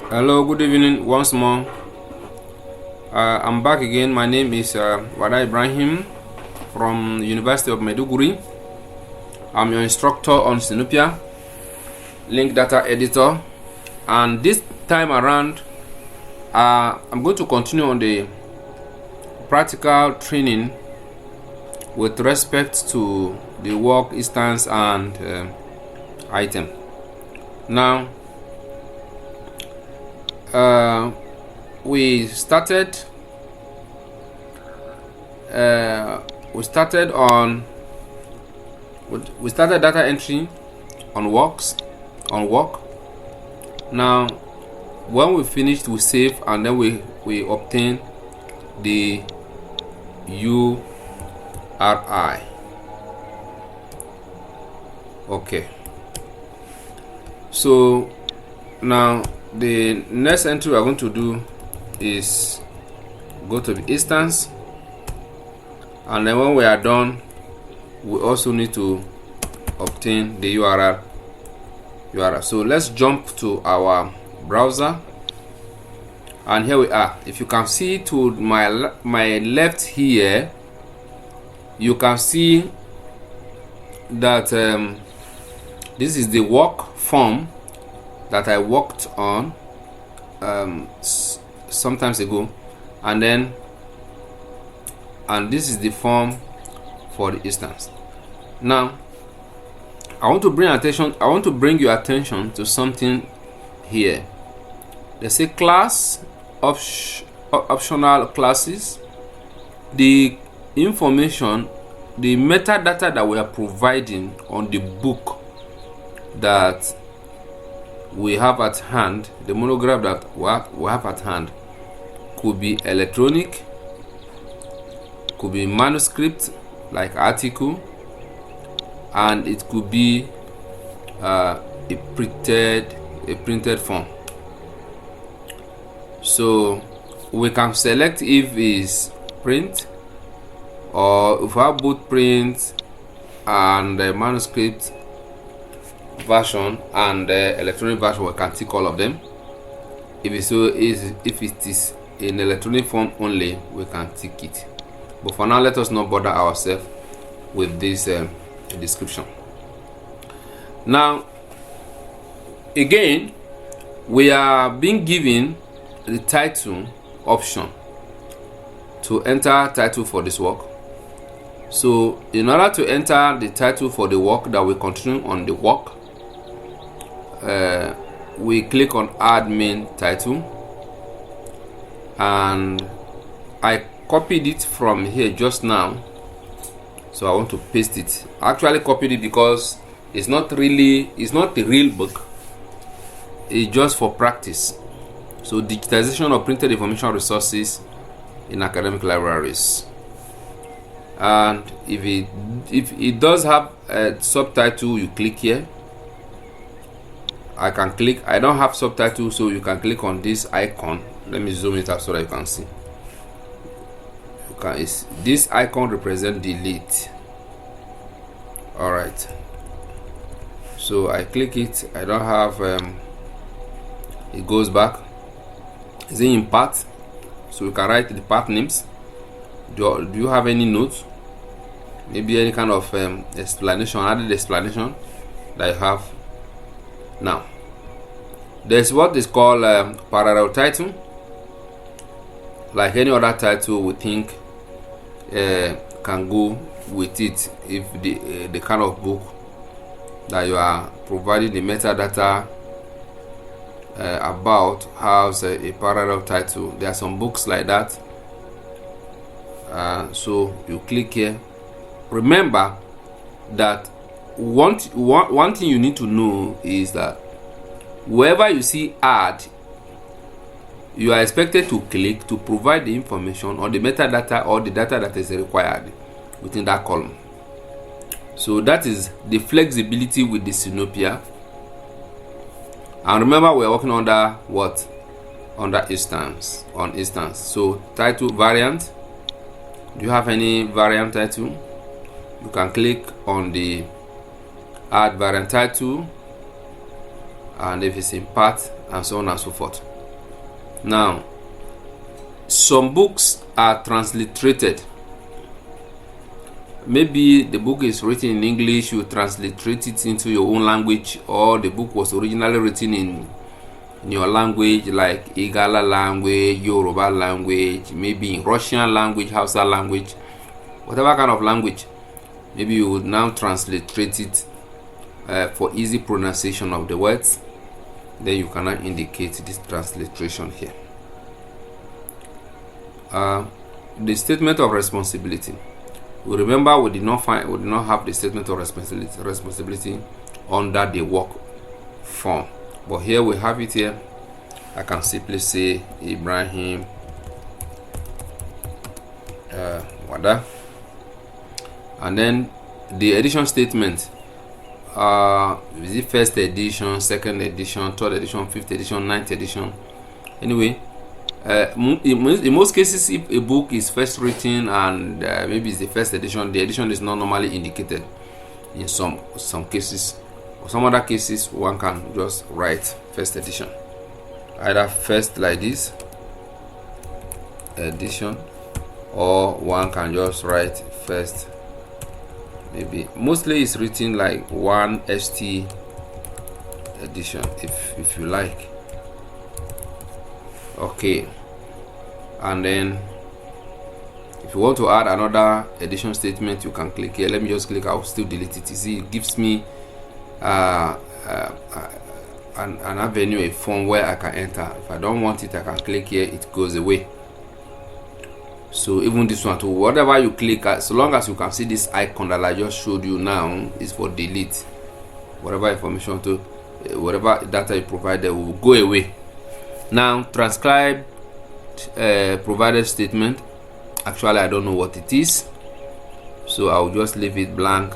Hello, good evening once more. I'm back again. My name is Wada Ibrahim from University of Maiduguri. I'm your instructor on SINOPIA Link Data Editor, and this time around I'm going to continue on the practical training with respect to the work instance and item. Now we started data entry on work. Now when we finished, we save, and then we obtain the URI. Okay, so now the next entry we are going to do is go to the instance, and then when we are done, we also need to obtain the URL. So let's jump to our browser, and here we are. If you can see to my left here, you can see that this is the work form that I worked on sometimes ago, and this is the form for the instance. Now I want to bring your attention to something here. They say class optional classes. The information, the metadata that we are providing on the book that we have at hand, the monograph that we have at hand, could be electronic, could be manuscript like article, and it could be a printed form. So we can select if it's print, or if we have both print and the manuscript version and the electronic version, we can tick all of them. If it is in electronic form only, we can tick it. But for now, let us not bother ourselves with this description. Now again, we are being given the title option to enter title for this work. So in order to enter the title for the work that we continue on the work, we click on add main title, and I copied it from here just now, so I want to paste it. I actually copied it because it's not the real book, it's just for practice. So digitization of printed information resources in academic libraries. And if it does have a subtitle, you click here. I don't have subtitle, so you can click on this icon. Let me zoom it up so that you can see. This icon represents delete. Alright, so I click it. I don't have it goes back. Is it in part? So you can write the part names. Do you have any notes? Maybe any kind of explanation, added explanation that you have. Now there's what is called parallel title. Like any other title, we think can go with it if the kind of book that you are providing the metadata about has a parallel title. There are some books like that. So you click here. Remember that one thing you need to know is that wherever you see add, you are expected to click to provide the information or the metadata or the data that is required within that column. So that is the flexibility with the SINOPIA. And remember, we are working under what? Under instance, on instance. So title variant. Do you have any variant title? You can click on the add variant title, and if it's in part, and so on and so forth. Now, some books are transliterated. Maybe the book is written in English, you transliterate it into your own language, or the book was originally written in your language, like Igala language, Yoruba language, maybe in Russian language, Hausa language, whatever kind of language. Maybe you would now transliterate it for easy pronunciation of the words. Then you cannot indicate this transliteration here. The statement of responsibility. We remember we did not have the statement of responsibility under the work form, but here we have it here. I can simply say Ibrahim Wada, and then the edition statement. Is it first edition, second edition, third edition, fifth edition, ninth edition? Anyway, in most cases, if a book is first written and maybe it's the first edition, the edition is not normally indicated in some cases. For some other cases, one can just write first edition, either first like this edition, or one can just write first. Maybe mostly it's written like 1 ST edition, if you like. Okay, and then if you want to add another edition statement, you can click here. Let me just click. I'll still delete it. You see, it gives me an avenue, a form where I can enter. If I don't want it, I can click here. It goes away. So even this one too, whatever you click, so long as you can see this icon that I just showed you now, is for delete. Whatever information to, whatever data you provided will go away. Now, transcribed provided statement. Actually, I don't know what it is, so I'll just leave it blank.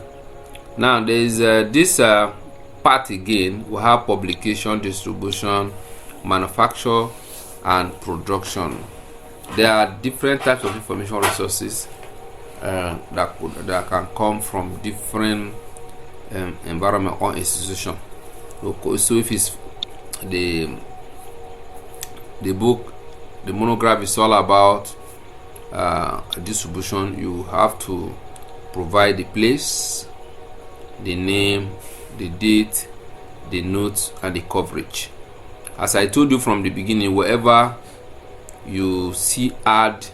Now there is this part again. We have publication, distribution, manufacture, and production. There are different types of information resources that can come from different environment or institution. So if it's the book, the monograph is all about distribution, you have to provide the place, the name, the date, the notes, and the coverage. As I told you from the beginning, wherever you see add,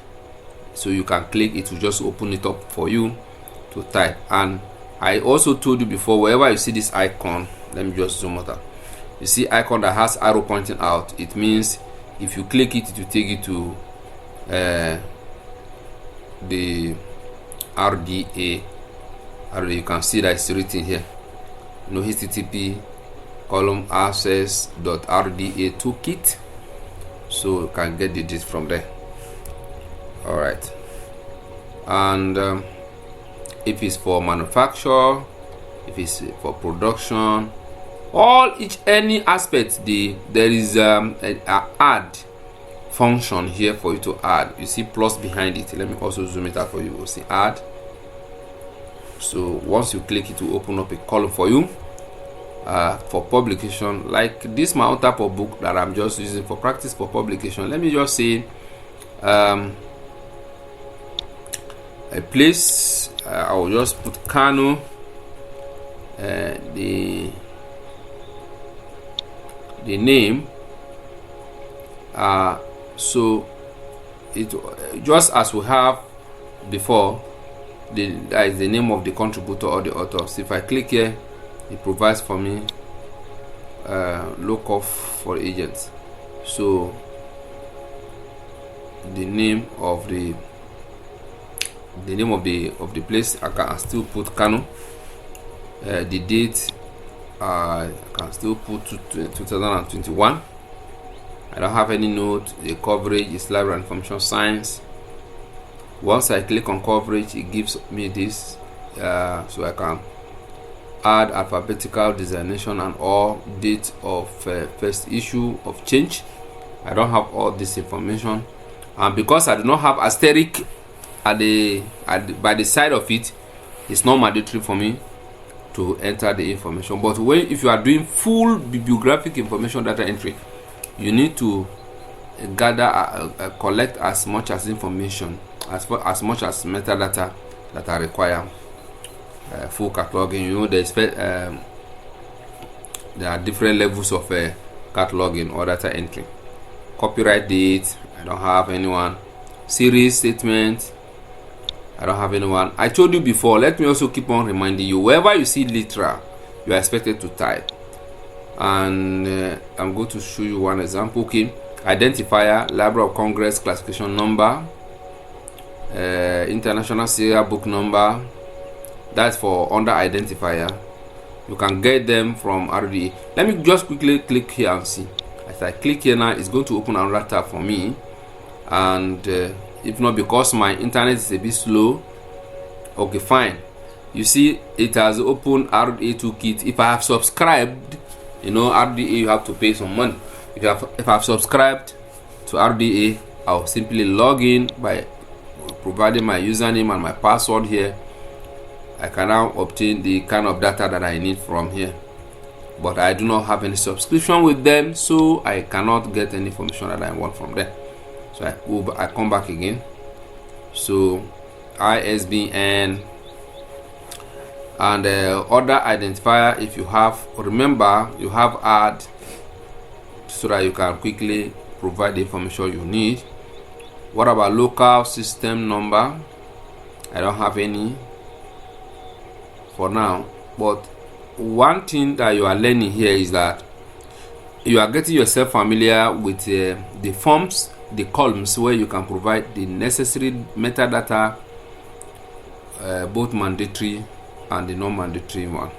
so you can click it to just open it up for you to type. And I also told you before, wherever you see this icon, let me just zoom out. You see icon that has arrow pointing out, it means if you click it, it will take you to the RDA. You can see that it's written here, http access.rda toolkit, so you can get the date from there. All right, and if it's for manufacture, if it's for production, any aspect, there is an add function here for you to add. You see plus behind it. Let me also zoom it out for you. We'll see add. So once you click it, will open up a column for you for publication. Like this, my own type of book that I'm just using for practice for publication. Let me just say a place. I will just put Kano. The name. So it just as we have before, that is the name of the contributor or the author. So if I click here, it provides for me lookup for agents. So the name of the place, I can still put Kano. The date, I can still put 2021. I don't have any note. The coverage is library and information science. Once I click on coverage, it gives me this, so I can add alphabetical designation and all date of first issue of change. I don't have all this information, and because I do not have asterisk by the side of it, it's not mandatory for me to enter the information. But if you are doing full bibliographic information data entry, you need to collect as much as information, as much as metadata that are required. Full cataloging, you know, there are different levels of cataloging or data entry. Copyright date, I don't have anyone. Series statement, I don't have anyone. I told you before, let me also keep on reminding you, wherever you see literal, you are expected to type. And I'm going to show you one example. Okay, identifier, Library of Congress classification number, international serial book number. That's for under identifier. You can get them from RDA. Let me just quickly click here and see. As I click here now, it's going to open another tab for me. And if not, because my internet is a bit slow, okay, fine. You see, it has opened RDA toolkit. If I have subscribed, you know, RDA, you have to pay some money. If I've subscribed to RDA, I'll simply log in by providing my username and my password here. I can now obtain the kind of data that I need from here, but I do not have any subscription with them, so I cannot get any information that I want from them. So I come back again. So ISBN and other identifier, if you have, remember you have add, so that you can quickly provide the information you need. What about local system number? I don't have any for now, but one thing that you are learning here is that you are getting yourself familiar with the forms, the columns where you can provide the necessary metadata, both mandatory and the non-mandatory one,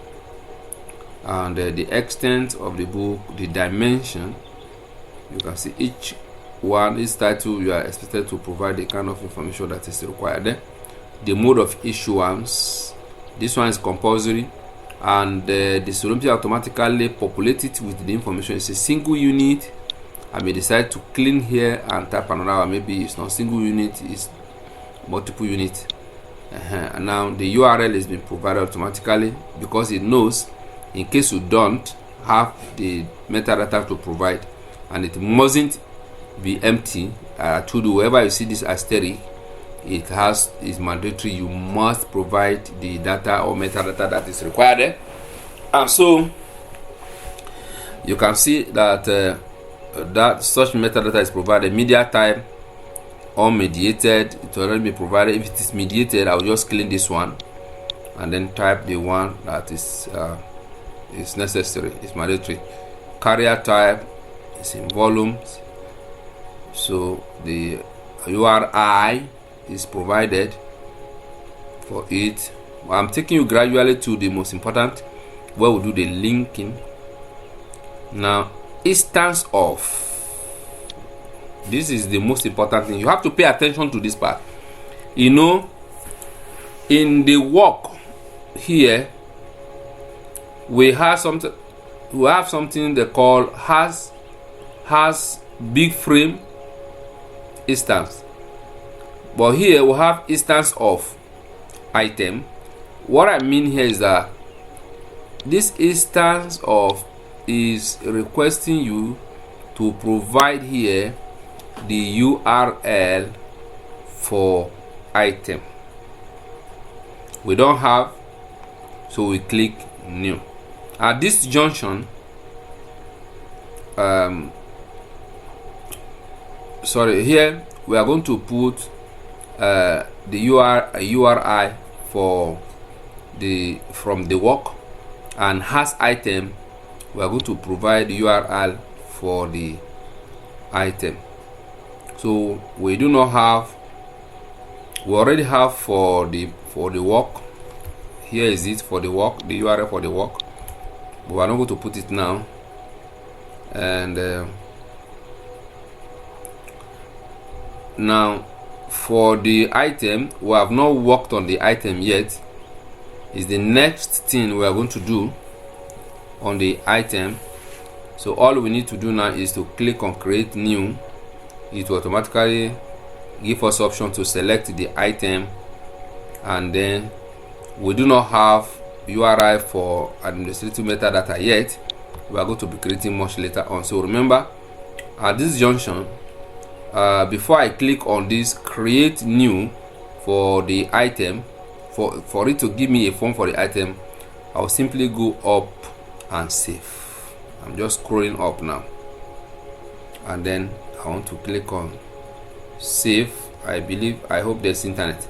and the extent of the book, the dimension. You can see each one, each title, you are expected to provide the kind of information that is required there. The mode of issuance, this one is compulsory, and the SINOPIA automatically populates it with the information. It's a single unit. I may decide to clean here and type another one. Maybe it's not single unit, it's multiple units. And now the URL is being provided automatically, because it knows in case you don't have the metadata to provide, and it mustn't be empty. To do wherever you see this asterisk, it is mandatory. You must provide the data or metadata that is required. And so you can see that that such metadata is provided. Media type or mediated, it will already be provided. If it is mediated, I'll just clean this one and then type the one that is necessary, is mandatory. Carrier type is in volumes, so the URI is provided for it. I'm taking you gradually to the most important, where we do the linking. Now, instance of, this is the most important thing. You have to pay attention to this part. You know, in the work here, we have something they call has big frame instance. But here we have instance of item. What I mean here is that this instance of is requesting you to provide here the URL for item. We don't have, so we click new. At this junction, here we are going to put the URI for from the work, and has item, we are going to provide the URL for the item. So we do not have, we already have for the work. Here is it for the work, the URL for the work. We are not going to put it now. And now for the item, we have not worked on the item yet. Is the next thing we are going to do on the item. So all we need to do now is to click on create new. It will automatically give us option to select the item, and then we do not have URI for administrative metadata yet. We are going to be creating much later on. So remember, at this junction, before I click on this create new for the item, for it to give me a form for the item, I'll simply go up and save. I'm just scrolling up now, and then I want to click on save. I hope there's internet.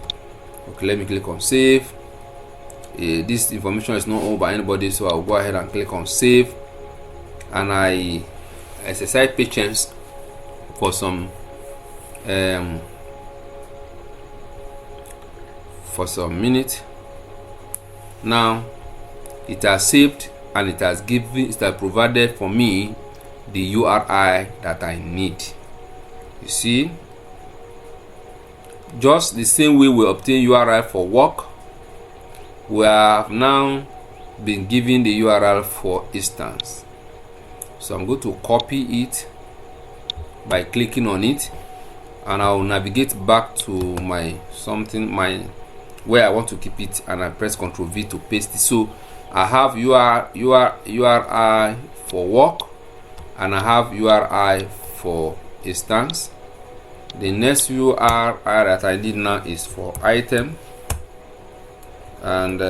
Okay, let me click on save. This information is not owned by anybody, so I'll go ahead and click on save, and I exercise patience for some minutes. Now it has saved, and it has provided for me the URI that I need. You see, just the same way we obtain URI for work, we have now been given the URL for instance. So I'm going to copy it by clicking on it, and I'll navigate back to my where I want to keep it, and I press Ctrl V to paste it. So I have URI for work, and I have URI for instance. The next URI that I need now is for item, and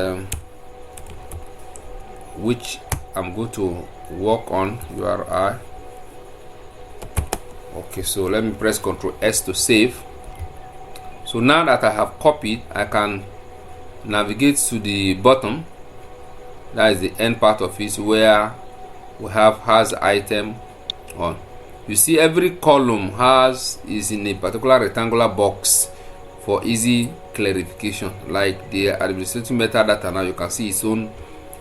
which I'm going to work on URI. Okay, so let me press Ctrl S to save. So now that I have copied, I can navigate to the bottom. That is the end part of it, where we have has item on. You see, every column is in a particular rectangular box for easy clarification. Like the administrative metadata, now you can see its own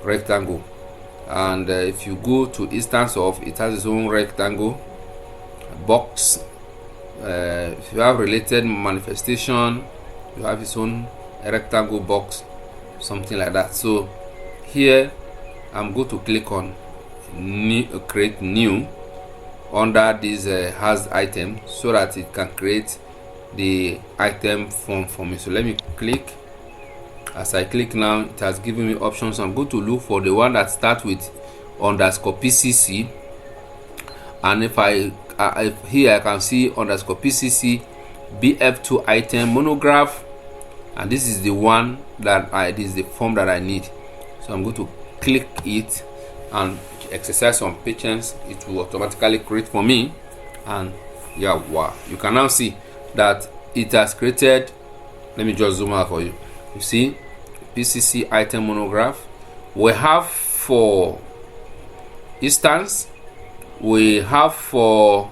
rectangle, and if you go to instance of, it has its own rectangle box. If you have related manifestation, you have its own rectangle box, something like that. So here I'm going to click on create new under this has item, so that it can create the item form for me. So let me click. As I click now, it has given me options. I'm going to look for the one that starts with _PCC, and if here I can see _PCC BF2 item monograph, and this is the one that this is the form that I need. So I'm going to click it and exercise some patience. It will automatically create for me, and yeah, wow, you can now see that it has created. Let me just zoom out for you. You see, PCC item monograph. We have for instance, we have for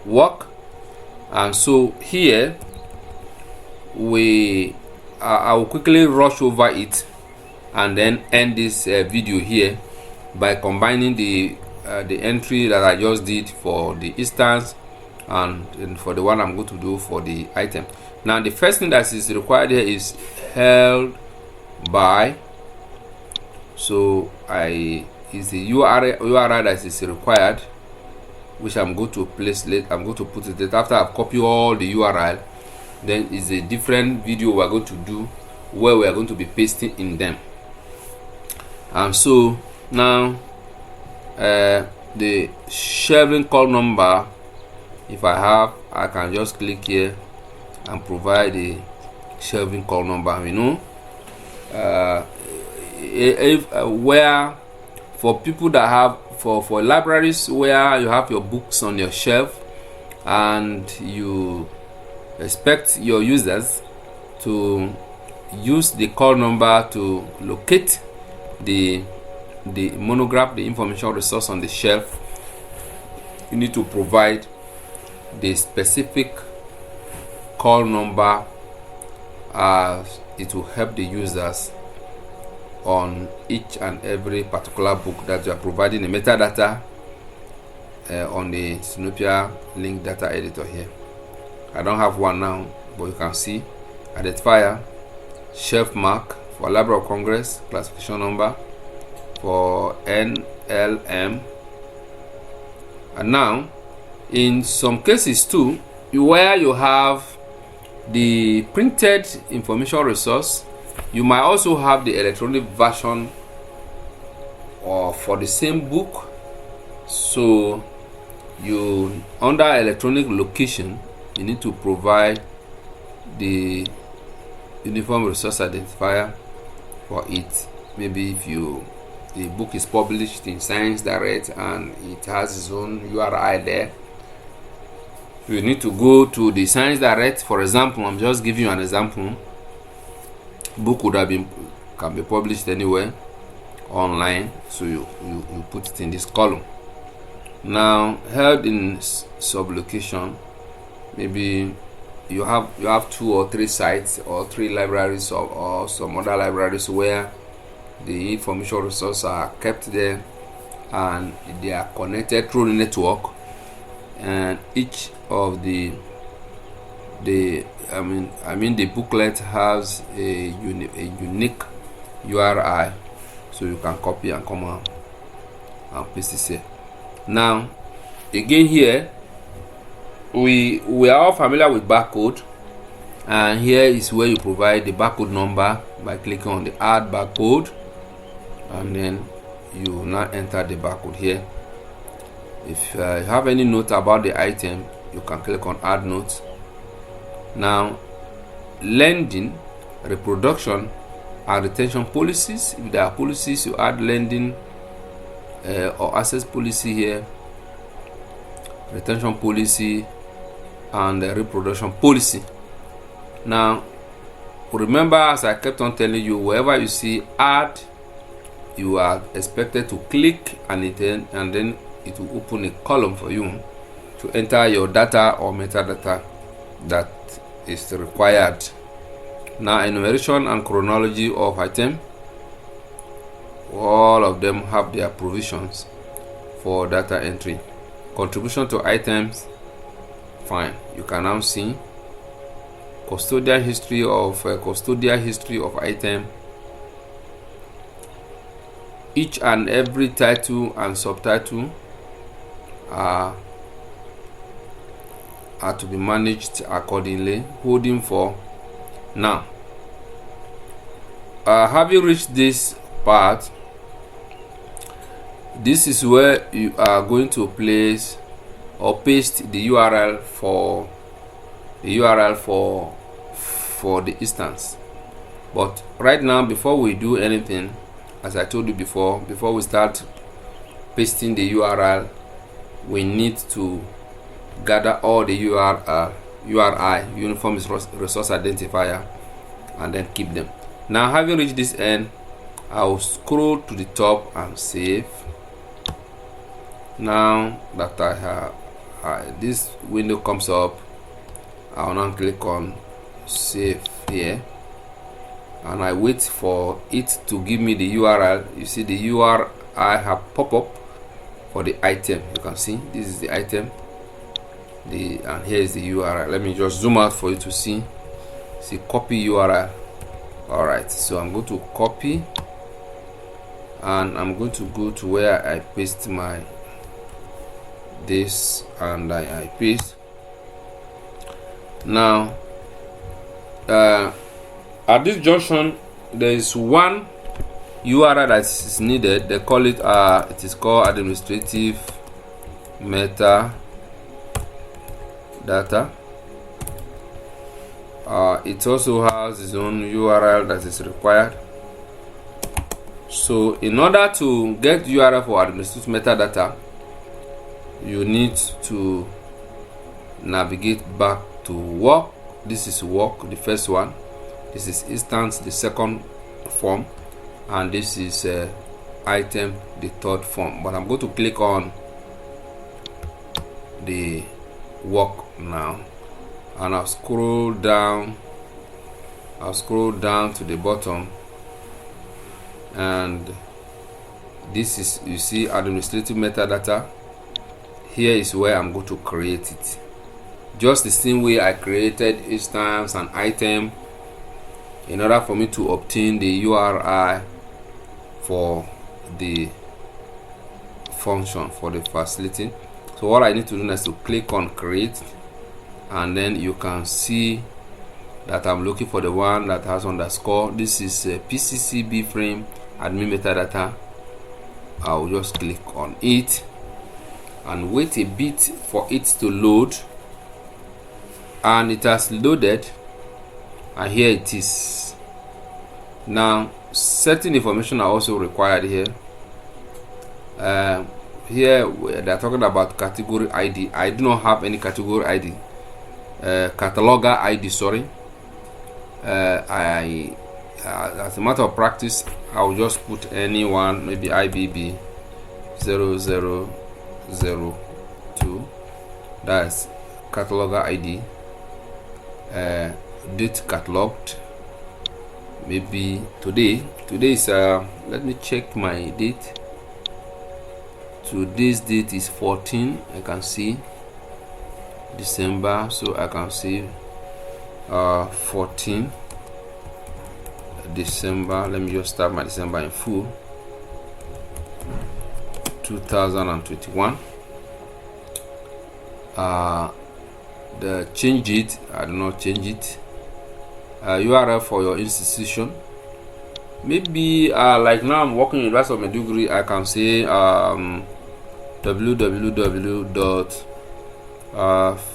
work, and so here I will quickly rush over it and then end this video here by combining the entry that I just did for the instance and for the one I'm going to do for the item. Now the first thing that is required here is held by. So is the URI that is required, which I'm going to place late. I'm going to put it after I've copied all the URL. Then is a different video we're going to do where we are going to be pasting in them. And so now the shelving call number, if I can just click here and provide the shelving call number. Where for people that have for libraries where you have your books on your shelf and you expect your users to use the call number to locate the monograph, the information resource on the shelf, you need to provide the specific call number, as it will help the users on each and every particular book that you are providing the metadata on the SINOPIA link data editor here. I don't have one now, but you can see identifier, shelf mark for Library of Congress, classification number for NLM. And now in some cases too, where you have the printed information resource, you might also have the electronic version for the same book. So you under electronic location, you need to provide the uniform resource identifier for it. Maybe if the book is published in Science Direct and it has its own URI there, you need to go to the Science Direct. For example, I'm just giving you an example. Book can be published anywhere online, so you put it in this column. Now, held in sublocation, maybe you have 2 or 3 sites or 3 libraries or some other libraries where the information resources are kept there and they are connected through the network, and each of the booklet has a unique URI, so you can copy and come out and paste it here. Now again, here we are all familiar with barcode, and here is where you provide the barcode number by clicking on the add barcode, and then you now enter the barcode here. If you have any note about the item, you can click on add notes. Now, lending, reproduction, and retention policies. If there are policies, you add lending or access policy here, retention policy, and reproduction policy. Now, remember, as I kept on telling you, wherever you see add, you are expected to click, and then it will open a column for you to enter your data or metadata that is required. Now, enumeration and chronology of item, all of them have their provisions for data entry. Contribution to items, fine. You can now see custodial history of item. Each and every title and subtitle are to be managed accordingly. Holding for. Now, having reached this part, this is where you are going to place or paste the URL for the instance. But right now, before we do anything, as I told you before we start pasting the URL, we need to gather all the URI, uniform resource identifier, and then keep them. Now, having reached this end, I will scroll to the top and save. Now that I have this window comes up, I will now click on save here, and I wait for it to give me the URL. You see the URI have pop up for the item. You can see this is the item, and here is the URL. Let me just zoom out for you to see copy URL. Alright, so I'm going to copy, and I'm going to go to where I paste this, and I paste. Now, at this junction, there is one URL that is needed. They call it it is called administrative metadata. It also has its own URL that is required. So in order to get URL for administrative metadata, you need to navigate back to work. This is work, the first one. This is instance, the second form, and this is item, the third form. But I'm going to click on the work now, and I'll scroll down to the bottom, and this is, you see, administrative metadata. Here is where I'm going to create it, just the same way I created instance and item in order for me to obtain the URI for the function, for the facility. So what I need to do is to click on create, and then you can see that I'm looking for the one that has underscore. This is a PCCB frame admin metadata. I'll just click on it and wait a bit for it to load. and it has loaded, and here it is. Now certain information are also required here. Here they're talking about category ID. I do not have any category ID, cataloger ID, sorry. As a matter of practice, I'll just put any one, maybe IBB 0002. That's cataloger ID. Date cataloged, maybe today is let me check my date. Today's date is 14. I can see December, so I can see 14 December. Let me just start my December in full. 2021. The change it, I do not change it. URL for your institution, maybe like now I'm working in University of Maiduguri, I can say www.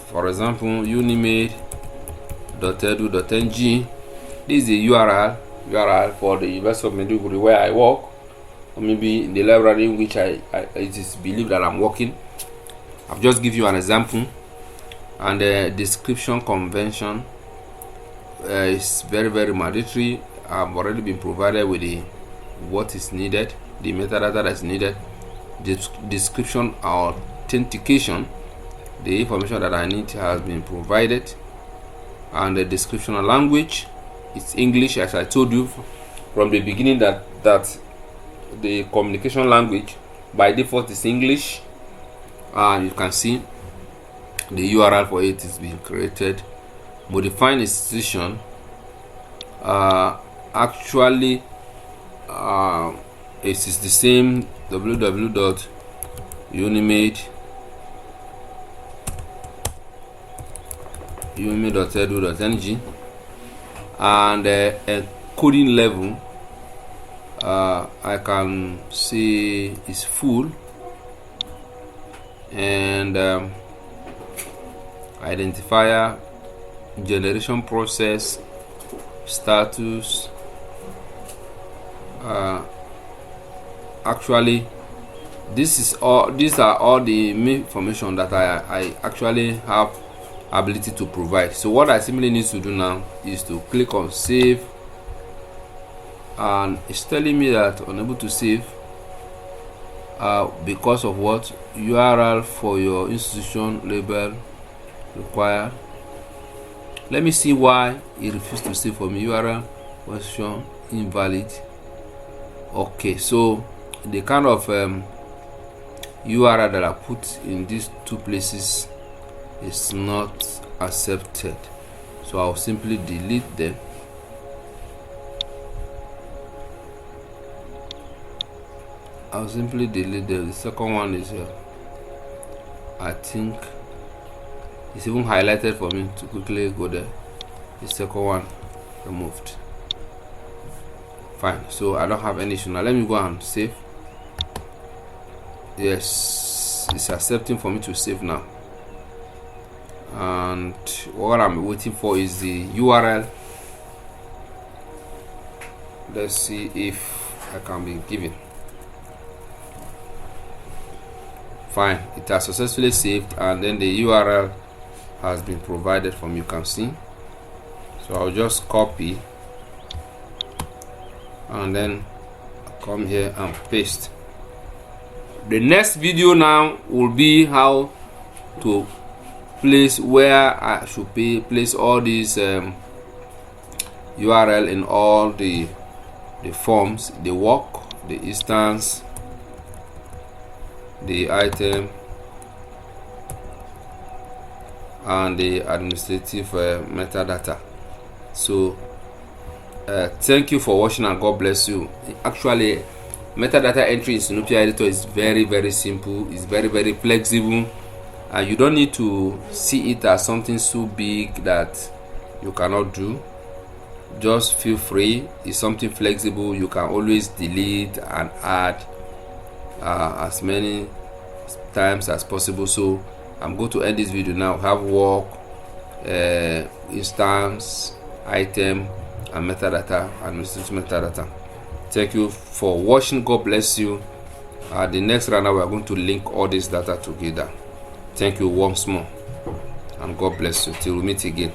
For example, unimed.edu.ng. This is a URL for the University of Maiduguri where I work, or maybe in the library in which it is believed that I'm working. I've just give you an example. And the description convention is very mandatory. I've already been provided with what is needed, the metadata that's needed, the description authentication, the information that I need has been provided, and the description of language, it's English, as I told you from the beginning that the communication language by default is English. And you can see the URL for it is being created. Modifying institution, actually it is the same, unimed.edu.ng, and encoding level I can see is full, and identifier, generation process, status. Actually, these are all the information that I actually have ability to provide. So what I simply need to do now is to click on save, and it's telling me that unable to save because of what? URL for your institution label required. Let me see why it refused to save for me. URL version invalid. Okay, so the kind of URL that I put in these two places is not accepted, so I'll simply delete them. The second one is I think it's even highlighted for me to quickly go there. The second one removed. Fine, so I don't have any issue now. Let me go and save. Yes, it's accepting for me to save now, and what I'm waiting for is the URL. Let's see if I can be given. Fine, it has successfully saved, and then the URL has been provided from, you can see. So I'll just copy and then come here and paste. The next video now will be how to place where I should place all these URL in all the forms, the work, the instance, the item, and the administrative metadata. So thank you for watching, and God bless you. Actually, metadata entry in SINOPIA Editor is very simple. It's very flexible, and you don't need to see it as something so big that you cannot do. Just feel free. It's something flexible. You can always delete and add as many times as possible. So I'm going to end this video now. Have work instance, item, and metadata, administrative metadata. Thank you for watching. God bless you. The next round we are going to link all this data together. Thank you once more, and God bless you till we meet again.